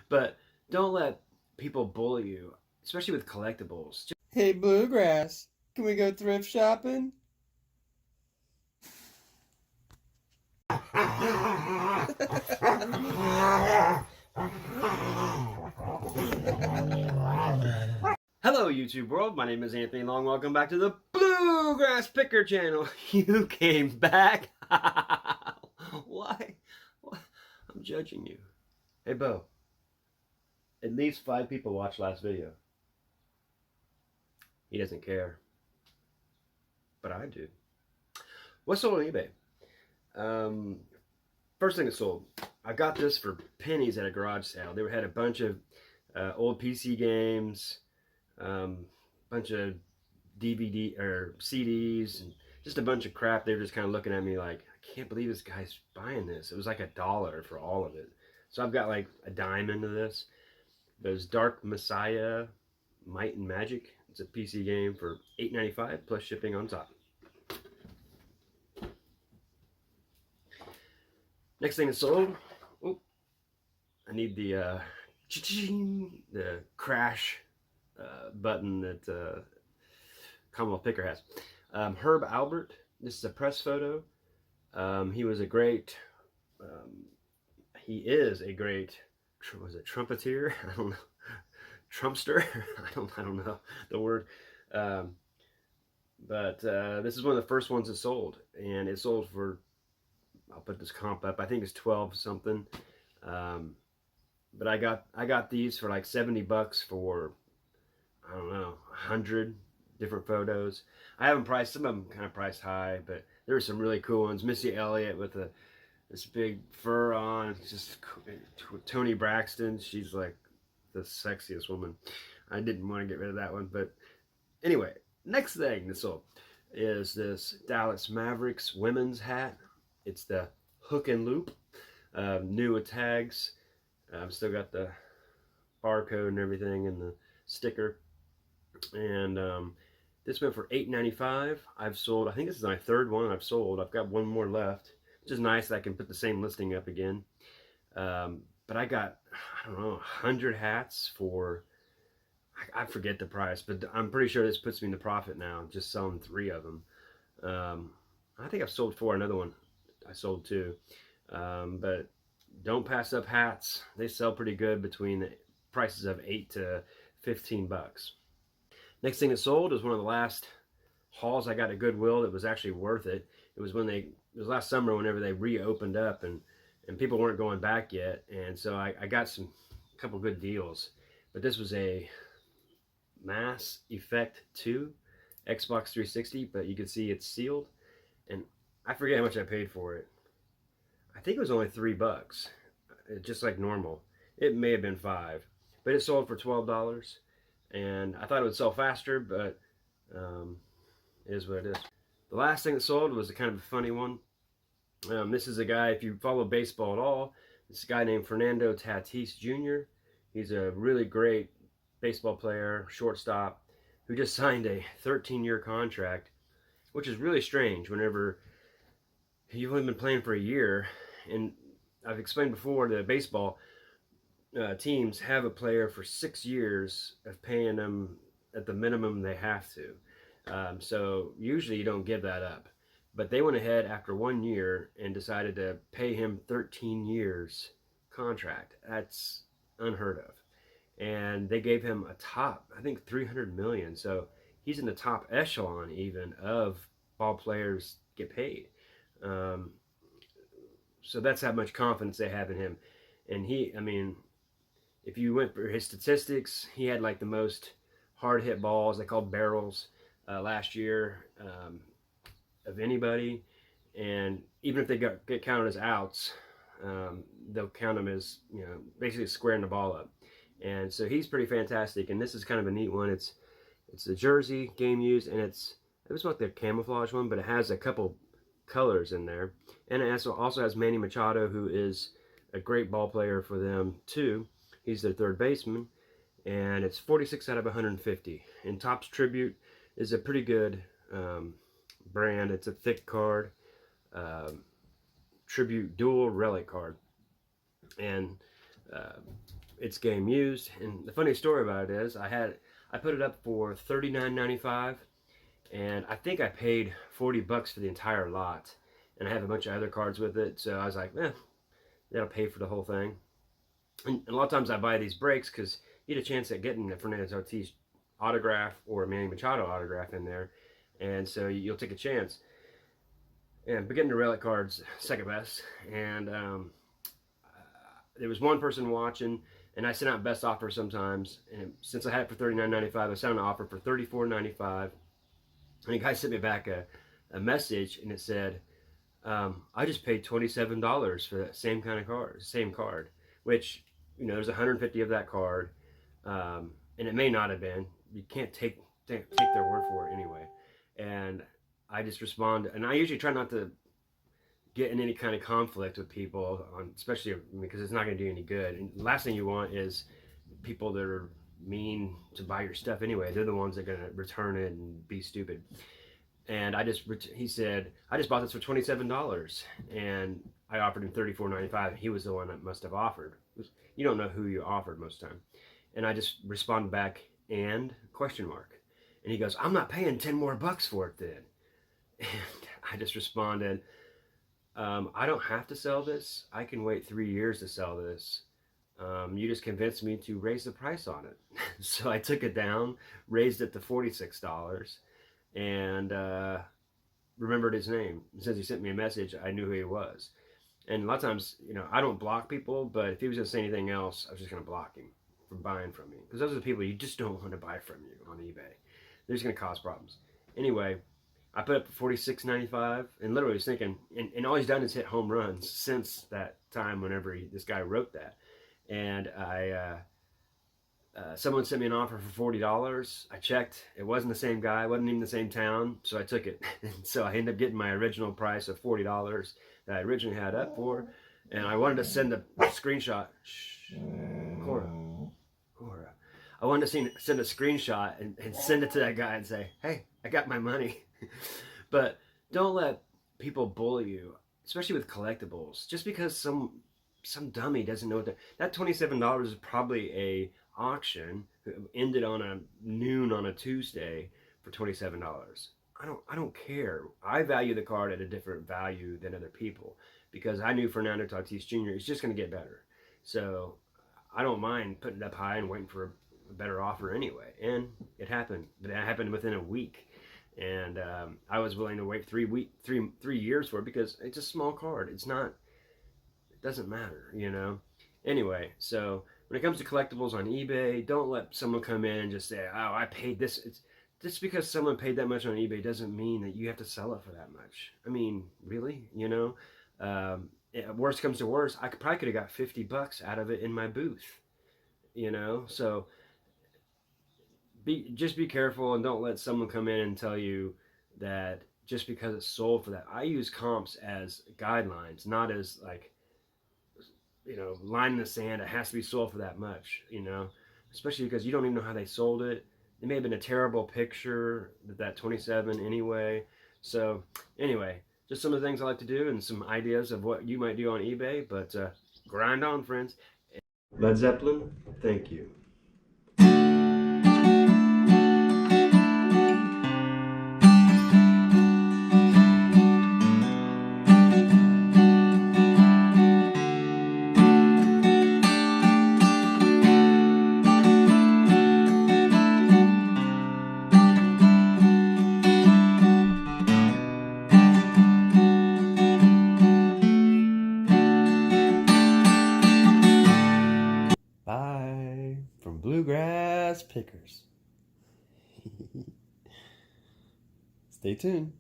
But don't let people bully you, especially with collectibles. Hey, Bluegrass, can we go thrift shopping? Hello, YouTube world. My name is Anthony Long. Welcome back to the Bluegrass Picker channel. You came back. Why? I'm judging you. Hey, Bo. At least 5 people watched last video. He doesn't care, but I do. What's sold on eBay? First thing that sold. I got this for pennies at a garage sale. They had a bunch of old PC games, bunch of DVD or CDs, and just a bunch of crap. They were just kind of looking at me like, I can't believe this guy's buying this. It was like $1 for all of it. So I've got like a dime into this. There's Dark Messiah, Might and Magic. It's a PC game for $8.95 plus shipping on top. Next thing that's sold. Oh, I need the crash button that Commonwealth Picker has. Herb Albert. This is a press photo. He was a great. He is a great. Was it trumpeter? I don't know. Trumpster. I don't know the word. But this is one of the first ones that sold, and it sold for. I'll put this comp up. I think it's 12 something. But I got these for like $70 for, I don't know, 100 different photos. I haven't priced some of them, kind of priced high, but there were some really cool ones. Missy Elliott with this big fur on. It's just Toni Braxton. She's like the sexiest woman. I didn't want to get rid of that one, but anyway, next thing that sold is this Dallas Mavericks women's hat. It's the hook and loop, new with tags. I've still got the barcode and everything and the sticker. And this went for $8.95. I've sold, I think this is my third one I've sold. I've got one more left, which is nice that I can put the same listing up again. But I got, I don't know, 100 hats for, I forget the price, but I'm pretty sure this puts me in the profit now, just selling 3 of them. I think I've sold 4, another one I sold 2. But don't pass up hats. They sell pretty good between the prices of $8 to $15. Next thing that sold is one of the last hauls I got at Goodwill that was actually worth it. It was it was last summer whenever they reopened up and people weren't going back yet. And so I got a couple good deals. But this was a Mass Effect 2 Xbox 360, but you can see it's sealed. And I forget how much I paid for it. I think it was only $3, just like normal. It may have been $5, but it sold for $12. And I thought it would sell faster, but it is what it is. The last thing that sold was a kind of a funny one. This is a guy, if you follow baseball at all, this guy named Fernando Tatis Jr. He's a really great baseball player, shortstop, who just signed a 13-year contract, which is really strange whenever you've only been playing for a year. And I've explained before that baseball teams have a player for 6 years of paying them at the minimum they have to. So usually you don't give that up. But they went ahead after 1 year and decided to pay him 13 years contract. That's unheard of. And they gave him a top, I think $300 million. So he's in the top echelon even of ball players get paid. So that's how much confidence they have in him. And I mean, if you went for his statistics, he had like the most hard hit balls, they called barrels, last year of anybody. And even if they get counted as outs, they'll count them as, you know, basically squaring the ball up. And so he's pretty fantastic. And this is kind of a neat one. It's a jersey game used, and it was like the camouflage one, but it has a couple colors in there. And it also has Manny Machado, who is a great ball player for them too. He's their third baseman, and it's 46 out of 150. And Topps Tribute is a pretty good brand. It's a thick card, Tribute dual relic card, and it's game used. And the funny story about it is, I put it up for $39.95, and I think I paid $40 for the entire lot. And I have a bunch of other cards with it, so I was like, that'll pay for the whole thing. And a lot of times I buy these breaks because you get a chance at getting a Fernando Tatis autograph or a Manny Machado autograph in there, and so you'll take a chance. And but getting the relic cards second best. And there was one person watching, and I sent out best offer sometimes. And since I had it for $39.95, I sent an offer for $34.95. And the guy sent me back a message, and it said, I just paid $27 for that same kind of card, same card, which, there's 150 of that card, and it may not have been. You can't take their word for it anyway. And I just respond, and I usually try not to get in any kind of conflict with people, especially because it's not going to do any good. And the last thing you want is people that are mean to buy your stuff anyway. They're the ones that are going to return it and be stupid. And he said, I just bought this for $27, and I offered him $34.95. He was the one that must have offered. You don't know who you offered most of the time. And I just responded back, and question mark. And he goes, I'm not paying 10 more bucks for it then. And I just responded, I don't have to sell this. I can wait 3 years to sell this. You just convinced me to raise the price on it. So I took it down, raised it to $46, and remembered his name. Since he sent me a message, I knew who he was. And a lot of times, I don't block people, but if he was going to say anything else, I was just going to block him from buying from me. Because those are the people you just don't want to buy from you on eBay. They're just going to cause problems. Anyway, I put up for $46.95, and literally was thinking, and all he's done is hit home runs since that time whenever this guy wrote that. And someone sent me an offer for $40. I checked. It wasn't the same guy. It wasn't even the same town. So I took it. And so I ended up getting my original price of $40 that I originally had up for. And I wanted to send a screenshot. Shh. Cora. I wanted to send a screenshot and send it to that guy and say, hey, I got my money. But don't let people bully you, especially with collectibles. Just because some dummy doesn't know what that $27 is probably a auction ended on a noon on a Tuesday for $27. I don't care. I value the card at a different value than other people because I knew Fernando Tatis Jr. is just going to get better. So I don't mind putting it up high and waiting for a better offer anyway. And it happened. But that happened within a week. And I was willing to wait 3 years for it because it's a small card. It doesn't matter, Anyway, so when it comes to collectibles on eBay, don't let someone come in and just say, oh, I paid this. Just because someone paid that much on eBay doesn't mean that you have to sell it for that much. I mean, really, worst comes to worst, I probably could have got $50 out of it in my booth, So just be careful and don't let someone come in and tell you that just because it's sold for that. I use comps as guidelines, not as like, line in the sand. It has to be sold for that much, especially because you don't even know how they sold it. It may have been a terrible picture, that 27 anyway. So anyway, just some of the things I like to do and some ideas of what you might do on eBay, but grind on, friends. Led Zeppelin, thank you. Bye from Bluegrass Pickers. Stay tuned.